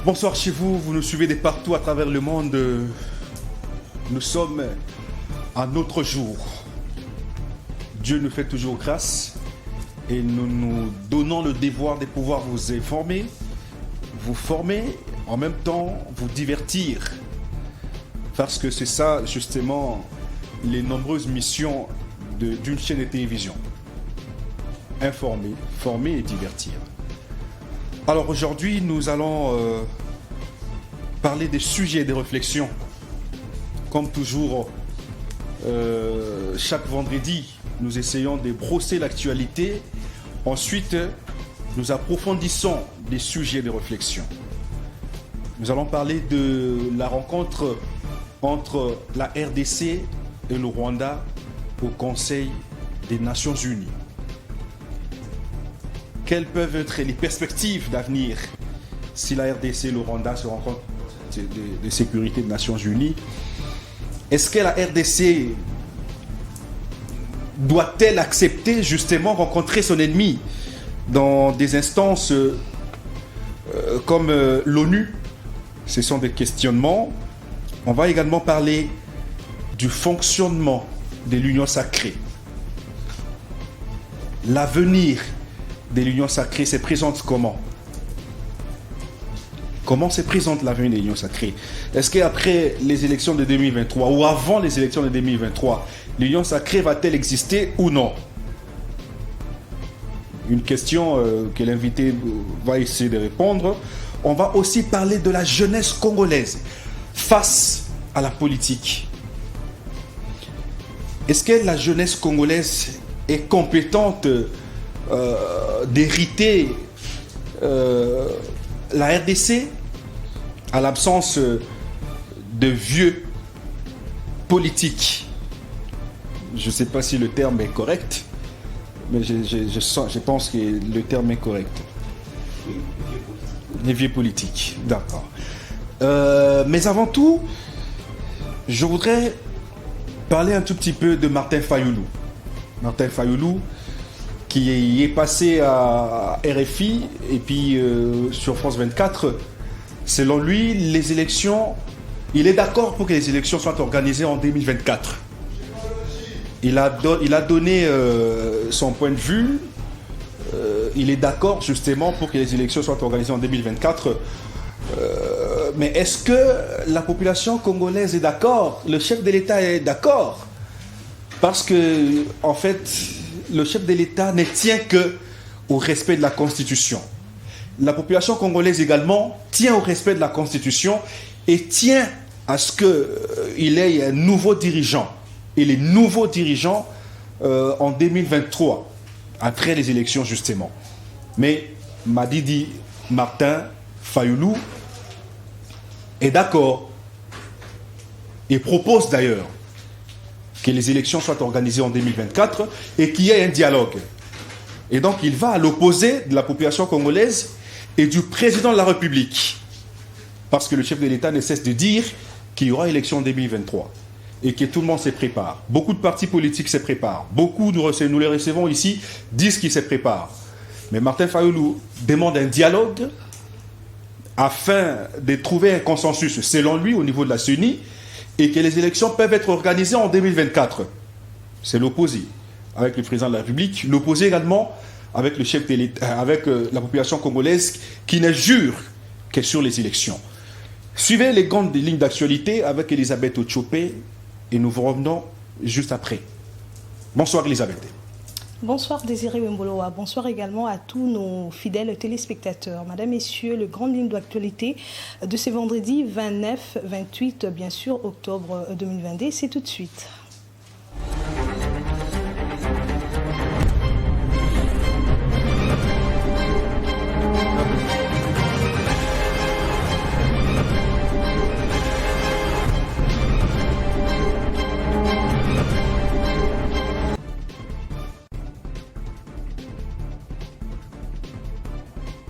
Bonsoir chez vous, vous nous suivez de partout à travers le monde. Nous sommes à notre jour. Dieu nous fait toujours grâce et nous nous donnons le devoir de pouvoir vous informer, vous former, en même temps vous divertir. Parce que c'est ça justement les nombreuses missions d'une chaîne de télévision. Informer, former et divertir. Alors aujourd'hui, nous allons parler des sujets et des réflexions. Comme toujours, chaque vendredi, nous essayons de brosser l'actualité. Ensuite, nous approfondissons des sujets et des réflexions. Nous allons parler de la rencontre entre la RDC et le Rwanda au Conseil des Nations Unies. Quelles peuvent être les perspectives d'avenir si la RDC et le Rwanda se rencontrent de sécurité des Nations Unies? Est-ce que la RDC doit-elle accepter justement rencontrer son ennemi dans des instances comme l'ONU? Ce sont des questionnements. On va également parler du fonctionnement de l'Union sacrée. L'avenir de l'Union sacrée se présente comment? Comment se présente l'avenir de l'Union sacrée? Est-ce qu'après les élections de 2023 ou avant les élections de 2023, l'Union sacrée va-t-elle exister ou non? Une question que l'invité va essayer de répondre. On va aussi parler de la jeunesse congolaise face à la politique. Est-ce que la jeunesse congolaise est compétente d'hériter la RDC à l'absence de vieux politiques? Je ne sais pas si le terme est correct, mais je pense que le terme est correct. Les vieux politiques, d'accord. Mais avant tout, je voudrais parler un tout petit peu de Martin Fayulu. Martin Fayulu, qui est passé à RFI et puis sur France 24. Selon lui, les élections, il est d'accord pour que les élections soient organisées en 2024. Il a donné son point de vue. Il est d'accord justement pour que les élections soient organisées en 2024. Mais est-ce que la population congolaise est d'accord? Le chef de l'État est d'accord? Parce que, en fait, le chef de l'État ne tient qu'au respect de la Constitution. La population congolaise également tient au respect de la Constitution et tient à ce qu'il ait un nouveau dirigeant. Et les nouveaux dirigeants en 2023, après les élections justement. Mais Madidi Martin Fayulu est d'accord et propose d'ailleurs que les élections soient organisées en 2024 et qu'il y ait un dialogue. Et donc il va à l'opposé de la population congolaise et du président de la République. Parce que le chef de l'État ne cesse de dire qu'il y aura élection en 2023 et que tout le monde se prépare. Beaucoup de partis politiques se préparent. Beaucoup, nous les recevons ici, disent qu'ils se préparent. Mais Martin Fayulu demande un dialogue afin de trouver un consensus, selon lui, au niveau de la CENI, et que les élections peuvent être organisées en 2024. C'est l'opposé avec le président de la République, l'opposé également avec le chef de l'État, avec la population congolaise qui ne jure que sur les élections. Suivez les grandes lignes d'actualité avec Elisabeth Ochopé et nous vous revenons juste après. Bonsoir Elisabeth. Bonsoir Désiré Wemboloa, bonsoir également à tous nos fidèles téléspectateurs. Madame, Messieurs, les grandes lignes d'actualité de ce vendredi 29-28, bien sûr, octobre 2022, c'est tout de suite.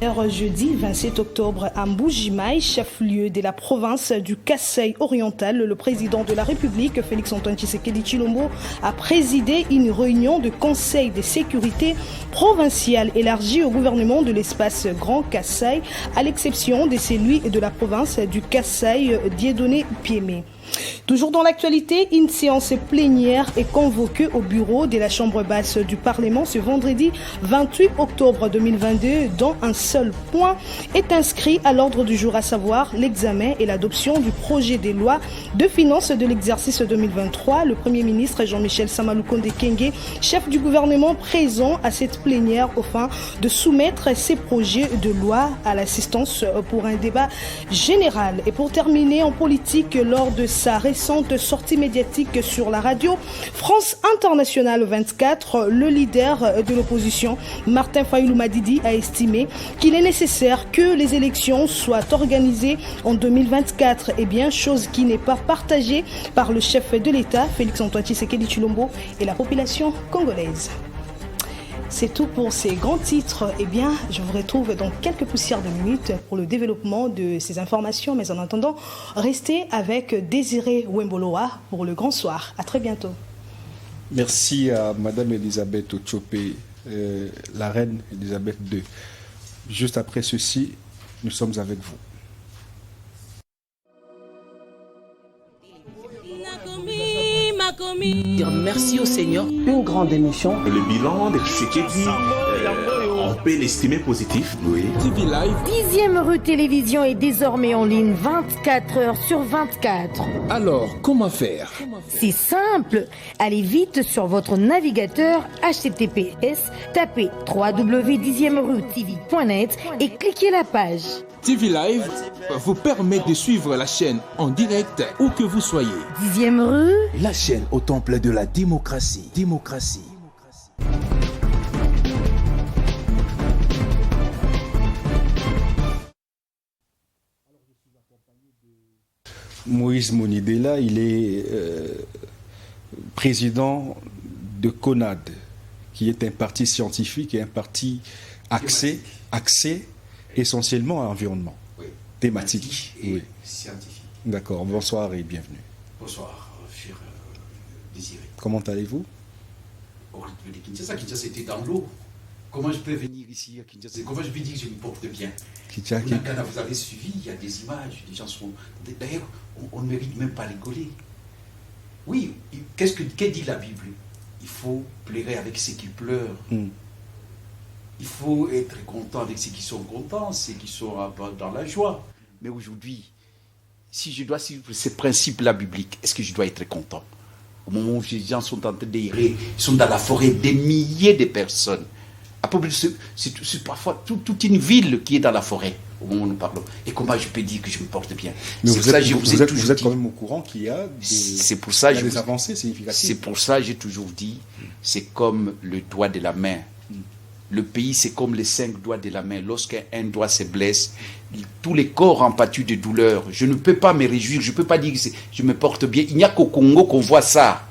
Jeudi 27 octobre à Mbujimaï, chef-lieu de la province du Kasaï oriental, le président de la République, Félix-Antoine Tshisekedi Tshilombo, a présidé une réunion de conseil de sécurité provincial élargie au gouvernement de l'espace Grand Kasaï, à l'exception de celui de la province du Kasaï Dieudonné Piémé. Toujours dans l'actualité, une séance plénière est convoquée au bureau de la Chambre basse du Parlement ce vendredi 28 octobre 2022, dont un seul point est inscrit à l'ordre du jour, à savoir l'examen et l'adoption du projet de loi de finances de l'exercice 2023. Le Premier ministre Jean-Michel Samaloukonde Kenge, chef du gouvernement, présent à cette plénière afin de soumettre ces projets de loi à l'assistance pour un débat général. Et pour terminer, en politique, lors de sa récente sortie médiatique sur la radio France Internationale 24, le leader de l'opposition, Martin Fayoulou Madidi, a estimé qu'il est nécessaire que les élections soient organisées en 2024, et bien chose qui n'est pas partagée par le chef de l'État, Félix-Antoine Tshisekedi Tshilombo, et la population congolaise. C'est tout pour ces grands titres. Eh bien, je vous retrouve dans quelques poussières de minutes pour le développement de ces informations. Mais en attendant, restez avec Désiré Wemboloa pour le grand soir. À très bientôt. Merci à Madame Elisabeth Ochopé, la reine Elisabeth II. Juste après ceci, nous sommes avec vous. Dire merci au Seigneur. Une grande émission. Le bilan de Tshisekedi, on peut l'estimer positif. Oui. TV Live. 10e rue télévision est désormais en ligne 24 heures sur 24. Alors, comment faire? C'est simple. Allez vite sur votre navigateur HTTPS, tapez www.10emerue-tv.net et cliquez la page. TV Live vous permet de suivre la chaîne en direct où que vous soyez. 10e rue, la chaîne au temple de la démocratie. Démocratie. Moïse Monidela, il est président de CONAD, qui est un parti scientifique et un parti axé essentiellement à l'environnement. Oui. Thématique. Et oui. Scientifique. D'accord, bonsoir et bienvenue. Bonsoir, cher Désiré. Comment allez-vous? Au rythme de Kinshasa, Kinshasa était dans l'eau. Comment je peux venir ici à Kinshasa? Comment je peux dire que je me porte bien? Bunagana, vous avez suivi, il y a des images, les gens sont... D'ailleurs, on ne mérite même pas rigoler. Oui, que dit la Bible? Il faut pleurer avec ceux qui pleurent. Il faut être content avec ceux qui sont contents, ceux qui sont dans la joie. Mais aujourd'hui, si je dois suivre ces principes-là bibliques, est-ce que je dois être content? Au moment où les gens sont en train d'errer, ils sont dans la forêt, des milliers de personnes. C'est parfois toute une ville qui est dans la forêt, au moment où nous parlons. Et comment je peux dire que je me porte bien? Mais vous êtes quand même au courant qu'il y a des avancées significatives. C'est pour ça que j'ai toujours dit, c'est comme le doigt de la main. Le pays, c'est comme les 5 doigts de la main. Lorsqu'un doigt se blesse, tous les corps en pâtissent de douleur. Je ne peux pas me réjouir, je ne peux pas dire que je me porte bien. Il n'y a qu'au Congo qu'on voit ça.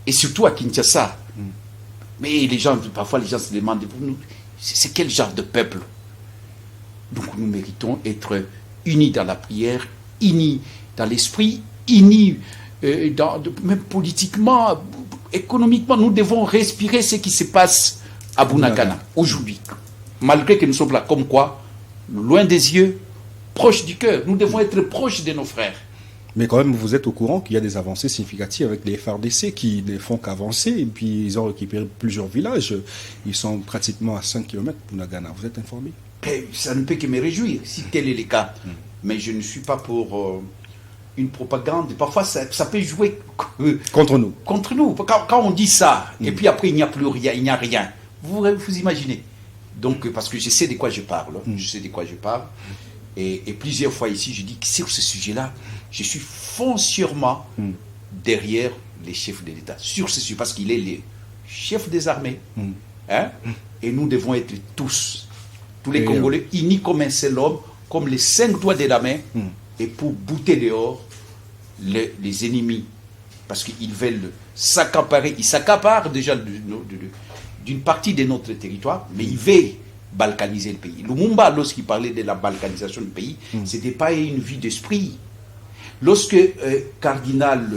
Et surtout à Kinshasa. Mais parfois les gens se demandent, c'est quel genre de peuple? Donc nous méritons être unis dans la prière, unis dans l'esprit, unis même politiquement, économiquement. Nous devons respirer ce qui se passe à Bunagana, aujourd'hui. Malgré que nous sommes là, comme quoi, loin des yeux, proches du cœur. Nous devons être proches de nos frères. Mais quand même, vous êtes au courant qu'il y a des avancées significatives avec les FARDC qui ne font qu'avancer, et puis ils ont récupéré plusieurs villages. Ils sont pratiquement à 5 km de Bunagana. Vous êtes informé? Ça ne peut que me réjouir, si tel est le cas. Mais je ne suis pas pour une propagande. Parfois, ça peut jouer contre nous. Contre nous. Quand on dit ça, et puis après, il n'y a plus rien, il n'y a rien. Vous imaginez. Donc, parce que je sais de quoi je parle. Je sais de quoi je parle. Et plusieurs fois ici, je dis que sur ce sujet-là, je suis foncièrement derrière les chefs de l'État. Sur ce sujet, parce qu'il est le chef des armées. Et nous devons être tous les Congolais, unis comme un seul homme, comme les 5 doigts de la main, et pour bouter dehors les ennemis. Parce qu'ils veulent s'accaparer. Ils s'accaparent déjà d'une partie de notre territoire, mais ils veulent balkaniser le pays. Lumumba, lorsqu'il parlait de la balkanisation du pays, c'était pas une vue d'esprit. Lorsque cardinal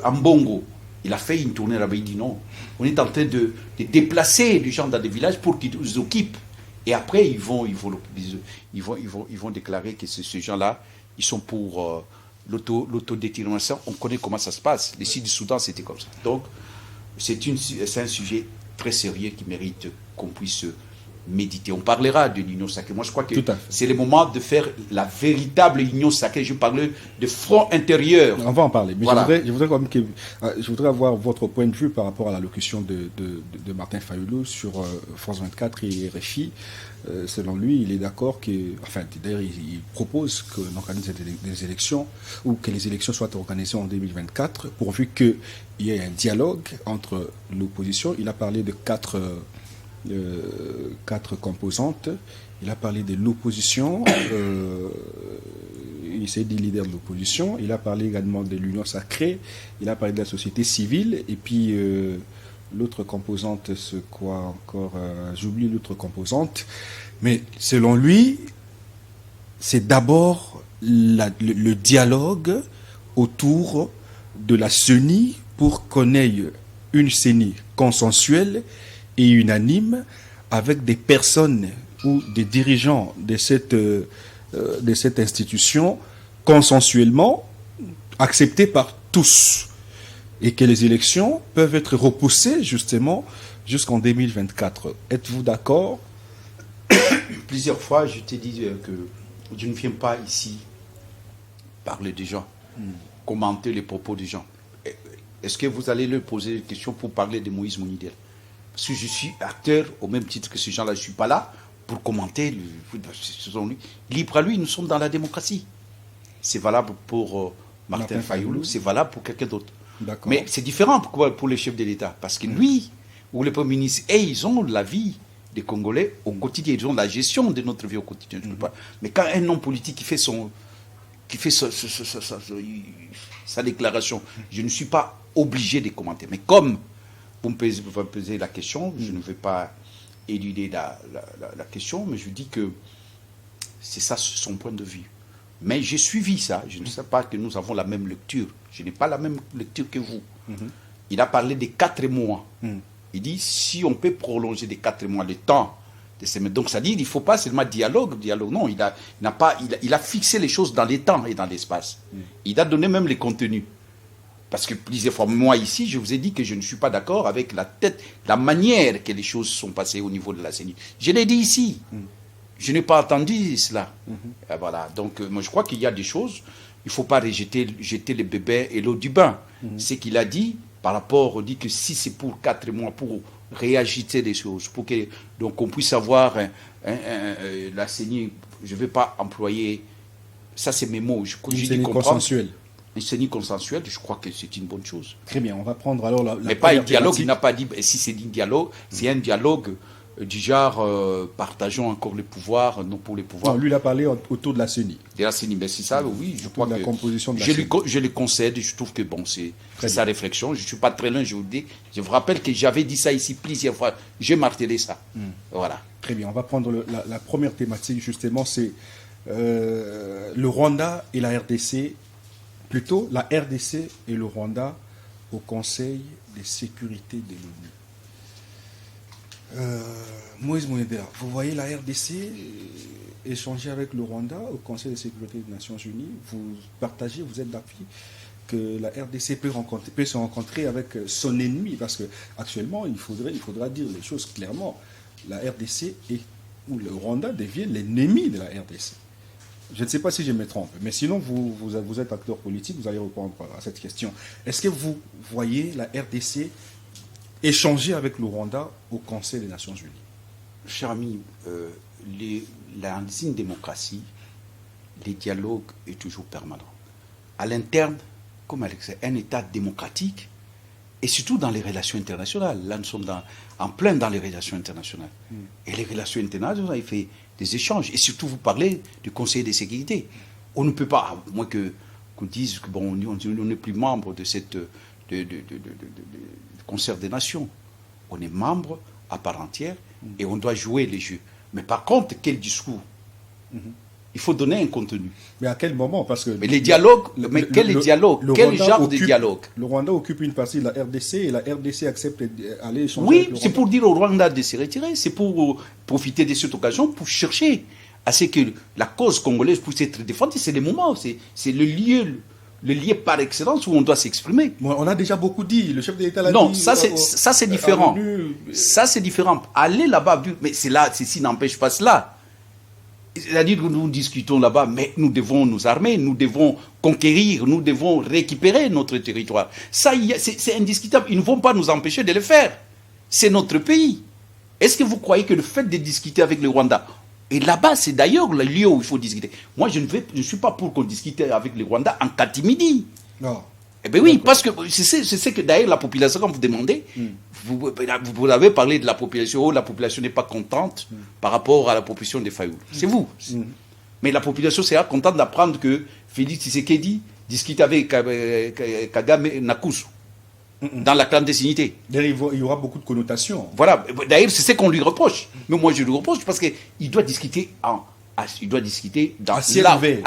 Ambongo, il a fait une tournée là-bas, il dit non, on est en train de déplacer les gens dans des villages pour qu'ils nous occupent. Et après, ils vont déclarer que ces gens-là, ils sont pour l'autodétermination. On connaît comment ça se passe. Les sites du Soudan, c'était comme ça. Donc, c'est un sujet très sérieux qui mérite qu'on puisse méditer. On parlera de l'union sacrée. Moi, je crois que c'est le moment de faire la véritable union sacrée. Je parlais de front intérieur. On va en parler. Mais voilà. je voudrais avoir votre point de vue par rapport à l'allocution de Martin Fayulu sur France 24 et RFI. Selon lui, il est d'accord que, enfin, d'ailleurs, il propose qu'on organise des élections ou que les élections soient organisées en 2024, pourvu qu'il y ait un dialogue entre l'opposition. Il a parlé de quatre composantes. Il a parlé de l'opposition. Il s'est dit leader de l'opposition. Il a parlé également de l'union sacrée. Il a parlé de la société civile. Et puis, l'autre composante, c'est quoi encore? J'oublie l'autre composante. Mais selon lui, c'est d'abord le dialogue autour de la CENI pour qu'on ait une CENI consensuelle et unanime avec des personnes ou des dirigeants de cette institution consensuellement acceptés par tous. Et que les élections peuvent être repoussées justement jusqu'en 2024. Êtes-vous d'accord? Plusieurs fois, je t'ai dit que je ne viens pas ici parler des gens, commenter les propos des gens. Est-ce que vous allez leur poser des questions pour parler de Moïse Mounidel? Parce que je suis acteur au même titre que ces gens-là. Je ne suis pas là pour commenter. Libre à lui, nous sommes dans la démocratie. C'est valable pour Martin Fayulu, c'est valable pour quelqu'un d'autre. Mais c'est différent pour les chefs de l'État. Parce que lui, ou le Premier ministre, ils ont la vie des Congolais au quotidien. Ils ont la gestion de notre vie au quotidien. Mais quand un homme politique qui fait sa déclaration, je ne suis pas obligé de commenter. Mais comme vous me posez la question, je ne vais pas éluder la question, mais je dis que c'est ça son point de vue. Mais j'ai suivi ça. Je ne sais pas que nous avons la même lecture. Je n'ai pas la même lecture que vous. Il a parlé des 4 mois. Il dit, si on peut prolonger des 4 mois le temps de ces... Donc, ça dit, il ne faut pas seulement dialogue. Non, il a fixé les choses dans les temps et dans l'espace. Il a donné même les contenus. Parce que plusieurs fois, moi ici, je vous ai dit que je ne suis pas d'accord avec la manière que les choses sont passées au niveau de la CENI. Je l'ai dit ici. Je n'ai pas entendu cela. Voilà. Donc, moi, je crois qu'il y a des choses, il ne faut pas jeter le bébé et l'eau du bain. Ce qu'il a dit, par rapport, on dit que si c'est pour 4 mois, pour réagiter des choses, pour que donc on puisse avoir la CENI, je ne vais pas employer, ça c'est mes mots, une CENI consensuelle. Une CENI consensuelle, je crois que c'est une bonne chose. Très bien, on va prendre alors la mais pas un dialogue, il n'a pas dit, si c'est un dialogue, c'est un dialogue du genre, partageons encore les pouvoirs, non pour les pouvoirs. Non, lui, il a parlé autour de la CENI. De la CENI, mais c'est ça, oui, je crois de la que composition de la CENI. Je le concède, je trouve que bon, c'est sa réflexion. Je ne suis pas très loin, je vous dis. Je vous rappelle que j'avais dit ça ici plusieurs fois. J'ai martelé ça. Voilà. Très bien, on va prendre la première thématique, justement, c'est le Rwanda et la RDC, plutôt la RDC et le Rwanda au Conseil de sécurité de l'ONU. Moïse Mounidel, vous voyez la RDC échanger avec le Rwanda au Conseil de sécurité des Nations Unies. Vous partagez, vous êtes d'avis que la RDC peut se rencontrer avec son ennemi, parce qu'actuellement, il faudra dire les choses clairement. La RDC ou le Rwanda devient l'ennemi de la RDC. Je ne sais pas si je me trompe, mais sinon, vous êtes acteur politique, vous allez répondre à cette question. Est-ce que vous voyez la RDC échanger avec le Rwanda au Conseil des Nations Unies? Cher ami, dans une démocratie, les dialogues est toujours permanent. À l'interne, comme avec un État démocratique, et surtout dans les relations internationales. Là, nous sommes en plein dans les relations internationales. Et les relations internationales, il fait des échanges. Et surtout, vous parlez du Conseil de sécurité. On ne peut pas, à moins qu'on dise que bon, on n'est plus membre de cette concert des nations. On est membre à part entière et on doit jouer les jeux. Mais par contre, quel discours? Il faut donner un contenu. Mais à quel moment? Parce que mais les dialogues, mais quel dialogue? Quel genre de dialogue? Le Rwanda occupe une partie de la RDC et la RDC accepte d'aller échanger. Oui, c'est pour dire au Rwanda de se retirer, c'est pour profiter de cette occasion pour chercher à ce que la cause congolaise puisse être défendue. C'est le moment, c'est le lieu par excellence où on doit s'exprimer. Bon, on a déjà beaucoup dit, le chef de l'État l'a dit. Non, ça c'est différent. Ça c'est différent. Aller là-bas, mais c'est là, ceci n'empêche pas cela. C'est-à-dire que nous discutons là-bas, mais nous devons nous armer, nous devons conquérir, nous devons récupérer notre territoire. Ça, c'est indiscutable. Ils ne vont pas nous empêcher de le faire. C'est notre pays. Est-ce que vous croyez que le fait de discuter avec le Rwanda, et là-bas, c'est d'ailleurs le lieu où il faut discuter. Moi, je ne suis pas pour qu'on discute avec le Rwanda en catimini. Non. Eh bien oui, parce que c'est que d'ailleurs la population, quand vous demandez, vous avez parlé de la population n'est pas contente par rapport à la population des Fayoulou. C'est vous. Mais la population sera contente d'apprendre que Félix Tshisekedi discute avec Kagame Nakusu dans la clandestinité. D'ailleurs, il y aura beaucoup de connotations. Voilà, d'ailleurs c'est ce qu'on lui reproche. Mais moi je lui reproche parce qu'il doit discuter à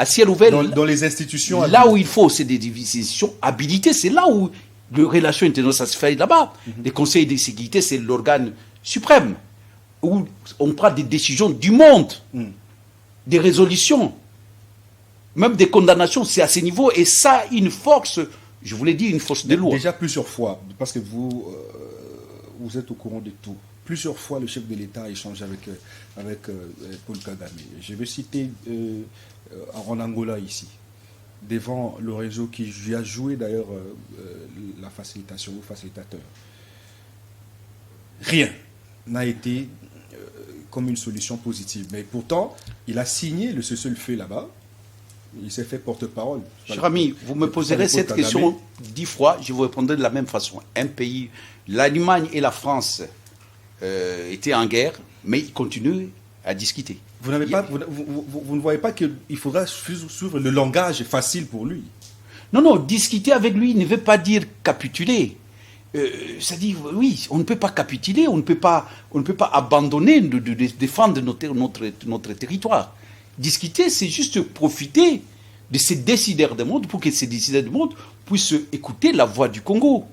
ciel ouvert, dans les institutions. Là où il faut, c'est des institutions habilitées. C'est là où les relations internationales, ça se fait là-bas. Les conseils de sécurité, c'est l'organe suprême, où on prend des décisions du monde, des résolutions, même des condamnations, c'est à ce niveau. Et ça, une force, je vous l'ai dit, une force de loi. Déjà plusieurs fois, parce que vous êtes au courant de tout. Plusieurs fois, le chef de l'État a échangé avec Paul Kagame. Je vais citer en Angola ici, devant le réseau qui lui a joué d'ailleurs la facilitation, le facilitateur. Rien n'a été comme une solution positive. Mais pourtant, il a signé le cessez-le-feu là-bas. Il s'est fait porte-parole. Cher ami, vous me poserez cette question 10 fois, je vous répondrai de la même façon. Un pays, l'Allemagne et la France étaient en guerre, mais ils continuent à discuter. Vous ne voyez pas qu'il faudra suivre le langage facile pour lui? Non, discuter avec lui ne veut pas dire capituler. C'est-à-dire, oui, on ne peut pas capituler, on ne peut pas abandonner de défendre notre territoire. Discuter, c'est juste profiter de ces décideurs du monde pour que ces décideurs du monde puissent écouter la voix du Congo.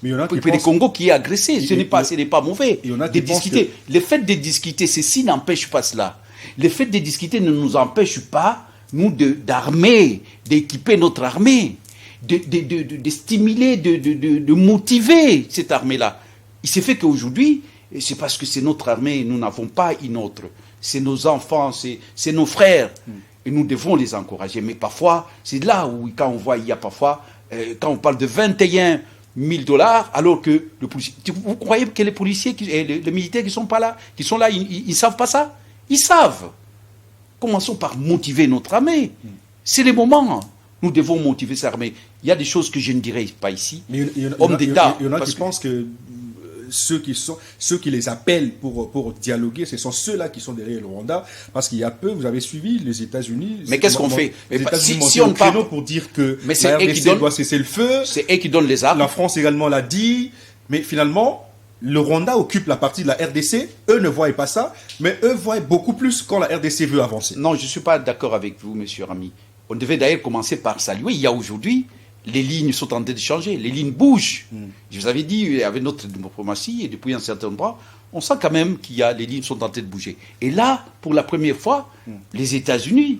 Mais il y en a qui le Congo qui est agressé, ce n'est pas mauvais. De discuter. Le fait de discuter, ceci n'empêche pas cela. Le fait de discuter ne nous empêche pas, nous, d'armer, d'équiper notre armée, de stimuler, de motiver cette armée-là. Il s'est fait qu'aujourd'hui, c'est parce que c'est notre armée, nous n'avons pas une autre. C'est nos enfants, c'est nos frères. Et nous devons les encourager. Mais parfois, c'est là où, quand on voit, il y a parfois, quand on parle de 21 000 $, alors que le policier, vous croyez que les policiers et les militaires qui sont là, ils ne savent pas ça? Ils savent. Commençons par motiver notre armée. C'est le moment. Nous devons motiver cette armée. Il y a des choses que je ne dirai pas ici. Hommes d'État. Il y en a qui pensent que ceux qui les appellent pour dialoguer, ce sont ceux-là qui sont derrière le Rwanda, parce qu'il y a peu, vous avez suivi les États-Unis. Mais qu'est-ce qu'on fait? Les États-Unis si on parle pour dire que la RDC doit cesser le feu. C'est eux qui donnent les armes. La France également l'a dit, mais finalement, le Rwanda occupe la partie de la RDC. Eux ne voient pas ça, mais eux voient beaucoup plus quand la RDC veut avancer. Non, je ne suis pas d'accord avec vous, monsieur Rami. On devait d'ailleurs commencer par saluer. Il y a aujourd'hui, les lignes sont en train de changer, les lignes bougent. Je vous avais dit, avec notre diplomatie, et depuis un certain temps, on sent quand même qu'il y a, les lignes sont en train de bouger. Et là, pour la première fois, les États-Unis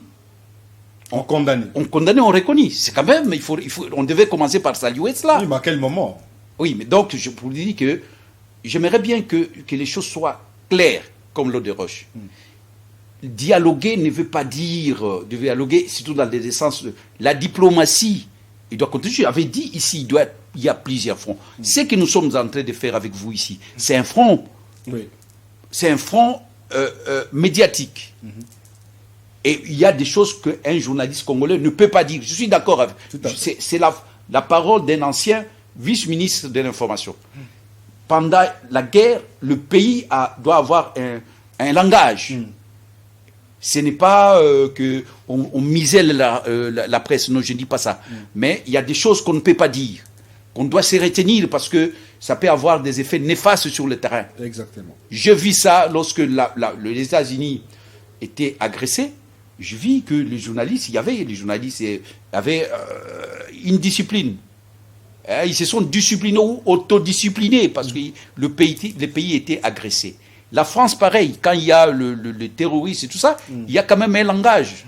ont condamné, ont reconnu. C'est quand même, on devait commencer par saluer cela. Oui, mais à quel moment? Oui, mais donc, je vous dis que j'aimerais bien que les choses soient claires, comme l'eau de roche. Dialoguer ne veut pas dire, dialoguer, surtout dans le sens de la diplomatie. Il doit continuer. J'avais dit ici, il y a plusieurs fronts. Ce que nous sommes en train de faire avec vous ici, c'est un front. Oui. C'est un front médiatique. Et il y a des choses qu'un journaliste congolais ne peut pas dire. Je suis d'accord avec. C'est la parole d'un ancien vice-ministre de l'information. Pendant la guerre, le pays doit avoir un langage. Ce n'est pas qu'on misèle la presse, non, je ne dis pas ça. Mais il y a des choses qu'on ne peut pas dire, qu'on doit se retenir parce que ça peut avoir des effets néfastes sur le terrain. Exactement. Je vis ça lorsque les États-Unis étaient agressés. Je vis que les journalistes avaient une discipline. Ils se sont disciplinés ou autodisciplinés parce que les pays étaient agressés. La France, pareil, quand il y a le terrorisme et tout ça, il y a quand même un langage.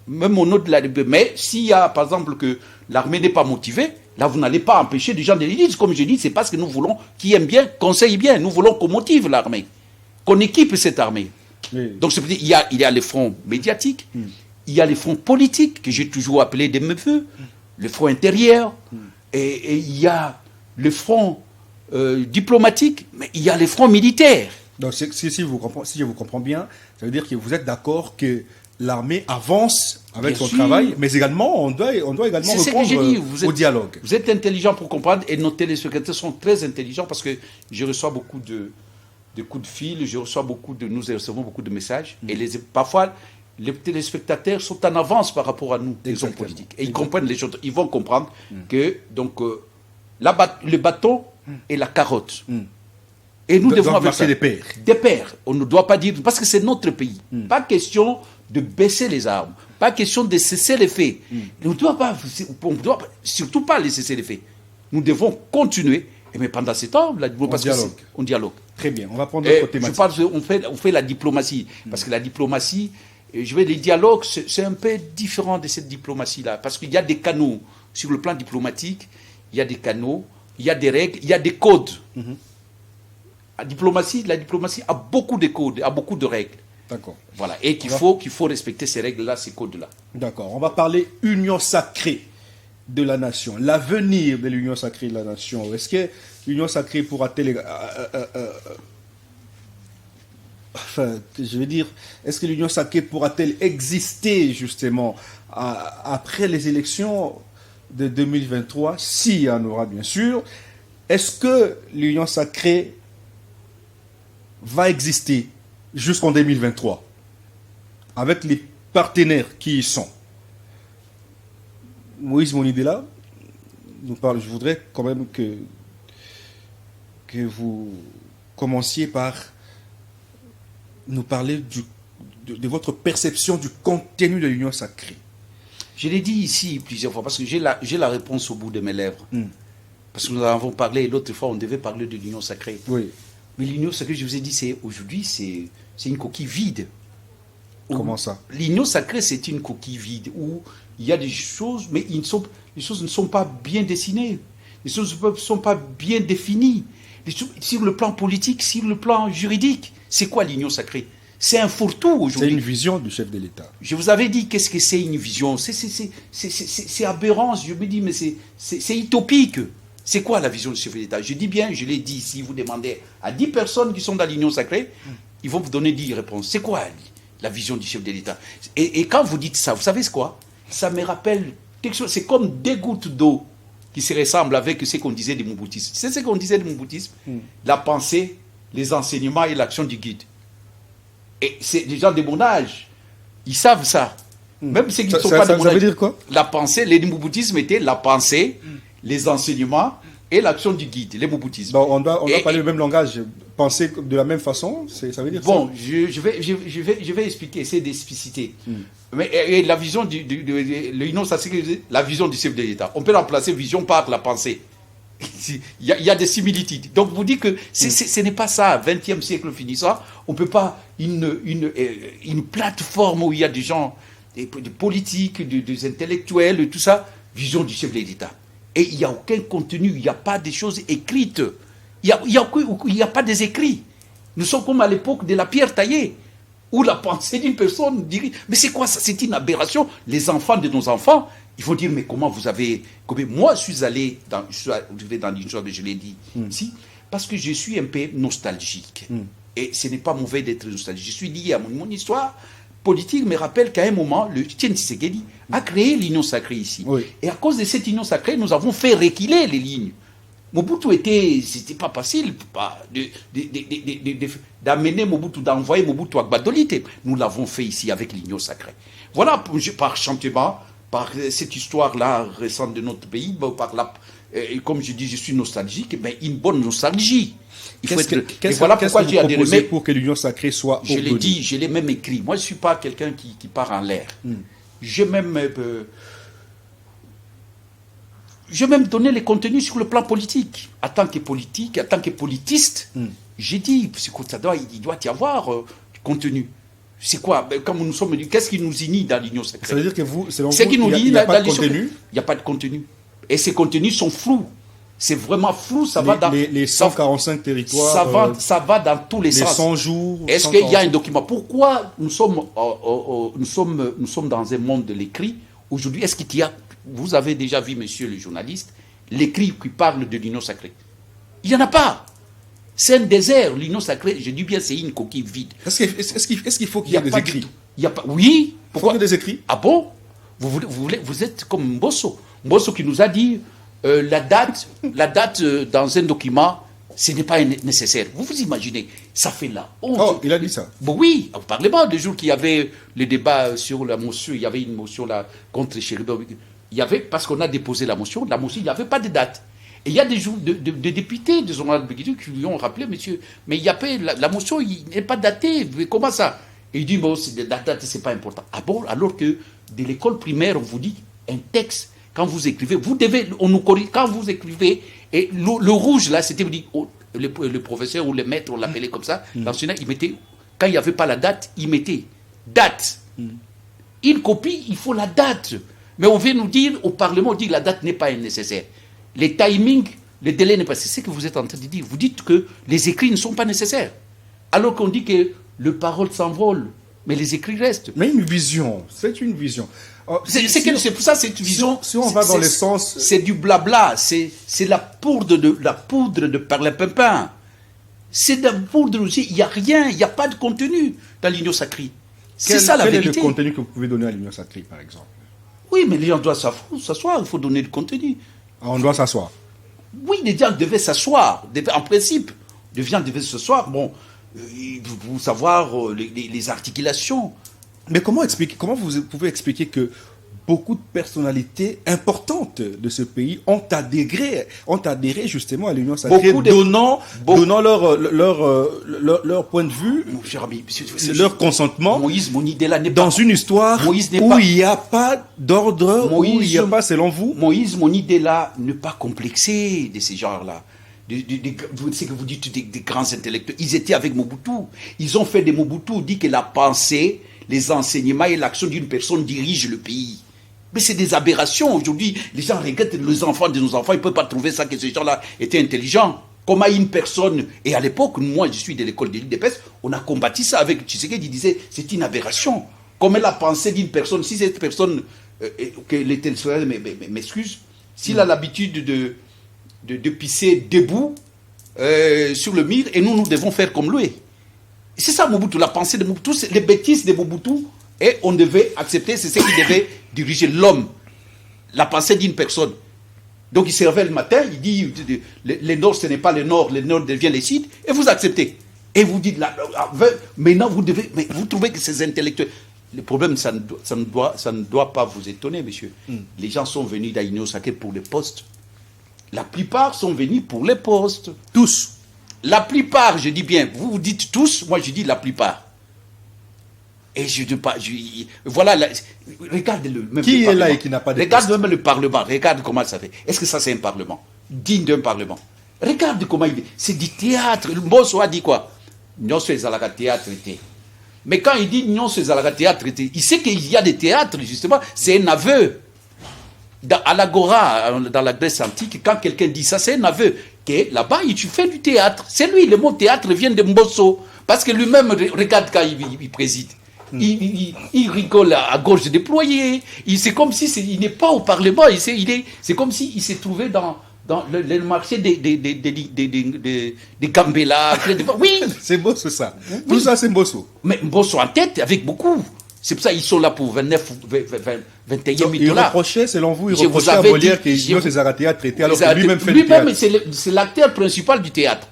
Même au nom de la... Mais s'il y a, par exemple, que l'armée n'est pas motivée, là, vous n'allez pas empêcher des gens de le dire. Comme je dis, c'est parce que nous voulons qu'ils aiment bien, conseillent bien. Nous voulons qu'on motive l'armée, qu'on équipe cette armée. Oui. Donc, il y a les fronts médiatiques, il y a les fronts politiques, que j'ai toujours appelés des meufeux, le front intérieur, et il y a le front diplomatique, mais il y a les fronts militaires. Donc, si je vous comprends bien, ça veut dire que vous êtes d'accord que l'armée avance avec son travail, mais également, on doit également répondre au dialogue. Vous êtes intelligent pour comprendre, et nos téléspectateurs sont très intelligents parce que je reçois beaucoup de coups de fil, nous recevons beaucoup de messages, et parfois, les téléspectateurs sont en avance par rapport à nous, les hommes politiques. Et ils comprennent les choses, ils vont comprendre que donc, le bâton et la carotte. Et nous devons marcher des pairs. Des pairs. On ne doit pas dire, parce que c'est notre pays. Pas question de baisser les armes, pas question de cesser les faits. On ne doit surtout pas les cesser les faits. Nous devons continuer. Mais pendant ce temps, on dialogue. Très bien, on va prendre d'autres thématiques. On fait la diplomatie. Parce que la diplomatie, les dialogues, c'est un peu différent de cette diplomatie-là. Parce qu'il y a des canaux. Sur le plan diplomatique, il y a des canaux, il y a des règles, il y a des codes. La diplomatie a beaucoup de codes, a beaucoup de règles. D'accord. Voilà. Et qu'il faut respecter ces règles-là, ces codes-là. D'accord. On va parler union sacrée de la nation. L'avenir de l'union sacrée de la nation. Est-ce que l'union sacrée pourra-t-elle... est-ce que l'union sacrée pourra-t-elle exister justement après les élections de 2023, s'il y en aura bien sûr? Est-ce que l'union sacrée va exister jusqu'en 2023 avec les partenaires qui y sont? Moïse Monidela nous parle. Je voudrais quand même que vous commenciez par nous parler de votre perception du contenu de l'union sacrée. Je l'ai dit ici plusieurs fois parce que j'ai la réponse au bout de mes lèvres. Parce que nous en avons parlé, l'autre fois on devait parler de l'union sacrée. Oui. Mais l'union sacrée, je vous ai dit, aujourd'hui, c'est une coquille vide. Comment ça? L'union sacrée, c'est une coquille vide où il y a des choses, mais les choses ne sont pas bien dessinées. Les choses ne sont pas bien définies. Sur le plan politique, sur le plan juridique, c'est quoi l'union sacrée? C'est un fourre-tout aujourd'hui. C'est une vision du chef de l'État. Je vous avais dit, qu'est-ce que c'est une vision? C'est aberrant. Je me dis, mais c'est utopique. C'est quoi la vision du chef de l'État? Je dis bien, je l'ai dit, si vous demandez à 10 personnes qui sont dans l'union sacrée, ils vont vous donner 10 réponses. C'est quoi la vision du chef de l'État? Et quand vous dites ça, vous savez ce quoi? Ça me rappelle quelque chose. C'est comme des gouttes d'eau qui se ressemblent avec ce qu'on disait du mouboutisme. C'est ce qu'on disait du mouboutisme? La pensée, les enseignements et l'action du guide. Et c'est des gens de mon âge. Ils savent ça. Même ceux qui ne sont pas de mon âge. Ça veut dire quoi? La pensée, le mouboutisme était la pensée, les enseignements et l'action du guide, les mouboutismes. Donc on doit parler le même langage, penser de la même façon, ça veut dire bon, ça? je vais expliquer, essayer d'expliciter. Mais la vision l'union sacrée, la vision du chef de l'État. On peut remplacer vision par la pensée. Il y a des similitudes. Donc vous dites que ce n'est pas ça, 20e siècle finissant, on ne peut pas une plateforme où il y a des gens, des politiques, des intellectuels, tout ça, vision du chef de l'État. Et il n'y a aucun contenu, il n'y a pas des choses écrites. Il n'y a pas des écrits. Nous sommes comme à l'époque de la pierre taillée, où la pensée d'une personne dirait, mais c'est quoi ça? C'est une aberration. Les enfants de nos enfants, ils vont dire, mais comment vous avez... Moi, je suis allé dans l'histoire, je l'ai dit ici, parce que je suis un peu nostalgique. Et ce n'est pas mauvais d'être nostalgique. Je suis lié à mon histoire politique, me rappelle qu'à un moment, le Etienne Tshisekedi a créé l'union sacrée ici. Oui. Et à cause de cette union sacrée, nous avons fait reculer les lignes. Mobutu c'était pas facile d'amener Mobutu, d'envoyer Mobutu à Gbadolite. Nous l'avons fait ici avec l'union sacrée. Voilà, par chantiment, par cette histoire-là récente de notre pays, par et comme je dis, je suis nostalgique, mais une bonne nostalgie. Voilà pourquoi j'ai adhéré. Pour que l'Union sacrée soit je l'ai dit, je l'ai même écrit. Moi, je ne suis pas quelqu'un qui part en l'air. J'ai même donné les contenus sur le plan politique. En tant que politiste, j'ai dit, il doit y avoir du contenu. C'est quoi? Comme nous sommes, qu'est-ce qui nous unit dans l'Union sacrée? Ça veut dire que vous, selon vous, il n'y a pas de contenu? Il n'y a pas de contenu. Et ces contenus sont flous. C'est vraiment flou, ça va dans... Les 145 territoires... Ça va dans tous les sens. Les 100 jours... Est-ce qu'il y a un document? Pourquoi nous sommes dans un monde de l'écrit? Aujourd'hui, est-ce qu'il y a... Vous avez déjà vu, monsieur le journaliste, l'écrit qui parle de l'Union sacrée? Il n'y en a pas. C'est un désert, l'Union sacrée. Je dis bien, c'est une coquille vide. Est-ce qu'il faut qu'il y ait des écrits? Oui. Pourquoi des écrits? Ah bon? Vous êtes comme Mbosso. Mbosso qui nous a dit... la date dans un document, ce n'est pas nécessaire. Vous vous imaginez, ça fait la honte. Oh, il a dit ça. Bon, oui, au Parlement, le jour qu'il y avait le débat sur la motion, il y avait une motion là contre Chéribé. Il y avait, parce qu'on a déposé la motion, il n'y avait pas de date. Et il y a des députés de Zonal Begidou qui lui ont rappelé, monsieur, mais il y avait la motion, il n'est pas datée. Comment ça? Et il dit, bon, la date, c'est pas important. Ah bon, alors que de l'école primaire, on vous dit un texte. Quand vous écrivez, on nous corrige. Quand vous écrivez, et le rouge là, c'était, vous dites, le professeur ou le maître, on l'appelait comme ça, l'enseignant, il mettait, quand il n'y avait pas la date, il mettait date. Une copie, il faut la date. Mais on vient nous dire, au Parlement, on dit que la date n'est pas nécessaire. Les timings, le délai n'est pas nécessaire. C'est ce que vous êtes en train de dire. Vous dites que les écrits ne sont pas nécessaires. Alors qu'on dit que le parole s'envole, mais les écrits restent. Mais une vision, c'est une vision. C'est pour ça cette vision. Si on va dans le sens, c'est du blabla, c'est la poudre de parler-pimpin. C'est de la poudre aussi. Il n'y a rien, il n'y a pas de contenu dans l'Union sacrée. C'est ça la vérité. Quel est le contenu que vous pouvez donner à l'Union sacrée, par exemple? Oui, mais les gens doivent s'asseoir. Il faut donner du contenu. On doit s'asseoir. Oui, les gens devaient s'asseoir. En principe, les gens devaient s'asseoir. Bon, vous savoir les articulations. Mais comment vous pouvez expliquer que beaucoup de personnalités importantes de ce pays ont adhéré justement à l'Union sacrée, donnant leur point de vue, mon cher ami, leur consentement, Moïse Monidela n'est dans une histoire où il n'y a pas d'ordre, où il n'y a pas, selon vous. Moïse Monidela ne pas complexé de ces genres-là. C'est que vous dites des grands intellectuels. Ils étaient avec Mobutu. Ils ont fait de Mobutu, dit que la pensée, les enseignements et l'action d'une personne dirigent le pays. Mais c'est des aberrations. Aujourd'hui, les gens regardent les enfants de nos enfants, ils ne peuvent pas trouver ça, que ces gens-là étaient intelligents. Comment une personne, et à l'époque, moi je suis de l'école de l'IDPS, on a combattu ça avec Tshisekedi, il disait c'est une aberration. Comment la pensée d'une personne, si cette personne, que les téléspectateurs m'excusent, s'il a l'habitude de pisser debout sur le mur, et nous devons faire comme lui. C'est ça Mobutu, la pensée de Mobutu, les bêtises de Mobutu, et on devait accepter, c'est ce qui devait diriger l'homme, la pensée d'une personne. Donc il se réveille le matin, il dit, le nord ce n'est pas le nord devient le sud, et vous acceptez. Et vous dites, maintenant vous devez, mais vous trouvez que ces intellectuels, le problème ça ne doit pas vous étonner, monsieur. Les gens sont venus à l'Union sacrée pour les postes. La plupart sont venus pour les postes. Tous. La plupart, je dis bien, vous dites tous, moi je dis la plupart. Et je ne dis pas, voilà, regarde le même. Qui est là et qui n'a pas de regarde même le Parlement, regarde comment ça fait. Est-ce que ça c'est un Parlement digne d'un Parlement? Regarde comment il est. C'est du théâtre. Le Mbosso a dit quoi? Non, c'est Zalaga théâtre. Mais quand il dit non, c'est Zalaga théâtre, il sait qu'il y a des théâtres, justement, c'est un aveu. À l'Agora, dans la Grèce antique, quand quelqu'un dit ça, c'est un aveu. Que là-bas, tu fais du théâtre. C'est lui, le mot théâtre vient de Mbosso. Parce que lui-même, regarde quand il préside. Il rigole à gorge déployée. C'est comme si il n'est pas au Parlement. C'est comme s'il s'est trouvé dans le marché des Gambela. Oui. C'est Mbosso ça. Tout ça, c'est Mbosso. Mais Mbosso en tête, avec beaucoup. C'est pour ça qu'ils sont là pour 21 000 $. Il reprochait, selon vous, à Molière qu'il s'est arrêté à traiter, alors que lui-même fait du théâtre. Lui-même, c'est l'acteur principal du théâtre.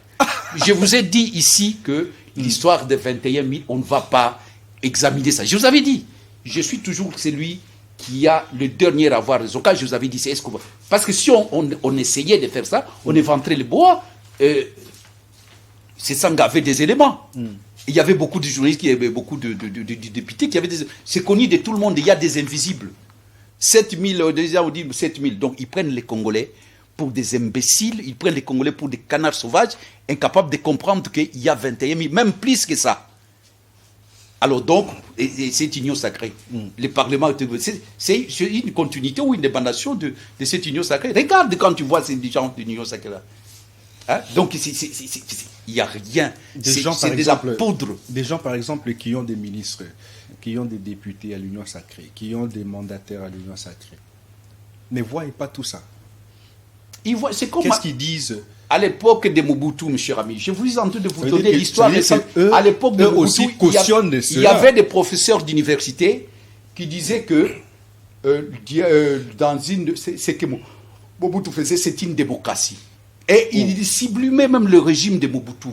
Je vous ai dit ici que l'histoire de 21 000, on ne va pas examiner ça. Je vous avais dit, je suis toujours celui qui a le dernier à avoir raison. Quand je vous avais dit, c'est Escobar. Parce que si on essayait de faire ça, on éventerait le bois, c'est sans gaver des éléments. Il y avait beaucoup de journalistes, il y avait beaucoup de députés qui avaient des... C'est connu de tout le monde, il y a des invisibles. 7000, déjà on dit 7000. Donc ils prennent les Congolais pour des imbéciles, ils prennent les Congolais pour des canards sauvages, incapables de comprendre qu'il y a 21 000, même plus que ça. Alors donc, cette union sacrée, le Parlement, c'est une continuité ou une émanation de cette union sacrée. Regarde quand tu vois ces gens de l'union sacrée-là. Hein? Donc, il n'y a rien. C'est de la poudre. Des gens, par exemple, qui ont des ministres, qui ont des députés à l'union sacrée, qui ont des mandataires à l'union sacrée, ne voient pas tout ça. Qu'est-ce qu'ils disent? À l'époque de Mobutu, M. Rami, je vous ai en train de vous donner l'histoire. À l'époque de Mobutu, il y avait des professeurs d'université qui disaient que ce que Mobutu faisait, c'est une démocratie. Et il sublimait même le régime de Mobutu.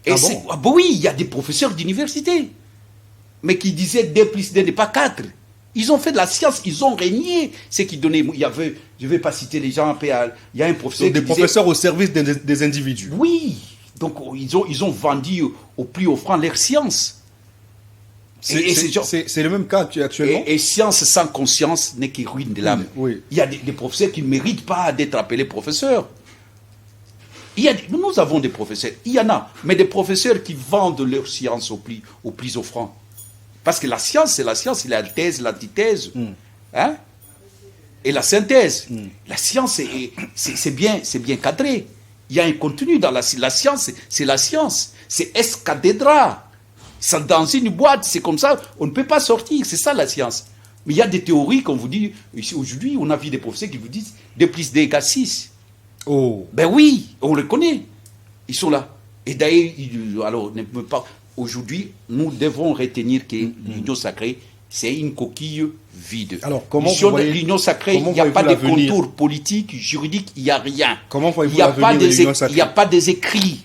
Et oui, il y a des professeurs d'université, mais qui disaient 2 plus 2 n'est pas 4. Ils ont fait de la science, ils ont régné ce qui donnait. Il y avait, je ne vais pas citer les gens, il y a un professeur. Donc des professeurs au service des individus. Oui, donc ils ont vendu au plus offrant leur science. C'est le même cas actuellement. Et science sans conscience n'est que ruine de l'âme. Oui. Il y a des professeurs qui ne méritent pas d'être appelés professeurs. Nous avons des professeurs, il y en a, mais des professeurs qui vendent leur science au plus offrant. Parce que la science, c'est la science, il y a la thèse, l'antithèse, hein? Et la synthèse. La science, c'est bien cadré. Il y a un contenu dans la science, c'est la science. C'est escadédra. C'est dans une boîte, c'est comme ça, on ne peut pas sortir, c'est ça la science. Mais il y a des théories, comme vous dites, ici aujourd'hui, on a vu des professeurs qui vous disent 2 plus 2 égale 6. Oh. Ben oui, on les connaît. Ils sont là. Et d'ailleurs, alors, ne peut pas... Aujourd'hui, nous devons retenir que l'union sacrée, c'est une coquille vide. Alors, comment vous voyez, l'union sacrée, il n'y a pas de contours politiques, juridiques, il n'y a rien. Comment voyez-vous l'avenir de l'union sacrée? Il n'y a pas des écrits.